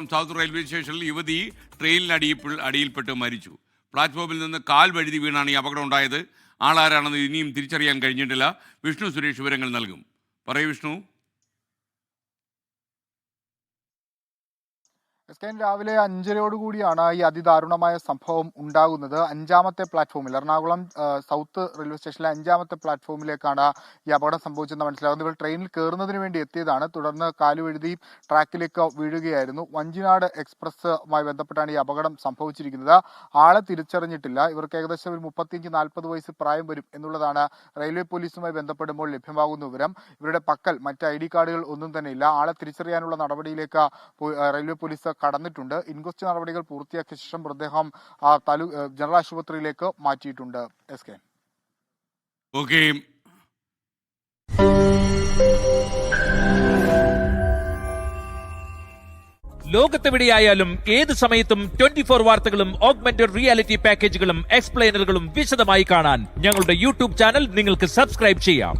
South railway സ്റ്റേഷനിൽ യുവതി അടിയിൽപ്പെട്ട് മരിച്ചു. പ്ലാറ്റ്ഫോമിൽ നിന്ന് കാൽ വഴുതി വീണാണ് ഈ അപകടം ഉണ്ടായത്. ആളാരാണെന്ന് ഇനിയും തിരിച്ചറിയാൻ കഴിഞ്ഞിട്ടില്ല. വിഷ്ണു സുരേഷ് വിവരങ്ങൾ നൽകും. പറയൂ വിഷ്ണു. രാവിലെ 5:30 ഈ അതിദാരുണമായ സംഭവം ഉണ്ടാകുന്നത്. 5ാമത്തെ പ്ലാറ്റ്ഫോമിൽ, എറണാകുളം സൗത്ത് റെയിൽവേ സ്റ്റേഷനിലെ 5ാമത്തെ പ്ലാറ്റ്ഫോമിലേക്കാണ് ഈ അപകടം സംഭവിച്ചെന്ന് മനസ്സിലാകുന്നത്. ഇവർ ട്രെയിനിൽ കയറുന്നതിന് വേണ്ടി എത്തിയതാണ്. തുടർന്ന് കാലുവഴുതി ട്രാക്കിലേക്ക് വീഴുകയായിരുന്നു. വഞ്ചിനാട് എക്സ്പ്രസുമായി ബന്ധപ്പെട്ടാണ് ഈ അപകടം സംഭവിച്ചിരിക്കുന്നത്. ആളെ തിരിച്ചറിഞ്ഞിട്ടില്ല. ഇവർക്ക് ഏകദേശം ഒരു 35-40 വയസ്സ് പ്രായം വരും എന്നുള്ളതാണ് റെയിൽവേ പോലീസുമായി ബന്ധപ്പെടുമ്പോൾ ലഭ്യമാകുന്ന വിവരം. ഇവരുടെ പക്കൽ മറ്റ് ID കാർഡുകൾ ഒന്നും തന്നെ ഇല്ല. ആളെ തിരിച്ചറിയാനുള്ള നടപടിയിലേക്ക് റെയിൽവേ പോലീസ് കടന്നിട്ടുണ്ട്. ഇൻക്വസ്റ്റ് നടപടികൾ പൂർത്തിയാക്കിയ ശേഷം മൃതദേഹം ജനറൽ ആശുപത്രിയിലേക്ക് മാറ്റിയിട്ടുണ്ട്. SK. ഓക്കെ. ലോകത്തെവിടെയായാലും ഏത് സമയത്തും 24 വാർത്തകളും ഓഗ്മെന്റഡ് റിയാലിറ്റി പാക്കേജുകളും എക്സ്പ്ലെയിനറുകളും വിശദമായി കാണാൻ ഞങ്ങളുടെ YouTube ചാനൽ നിങ്ങൾക്ക് സബ്സ്ക്രൈബ് ചെയ്യാം.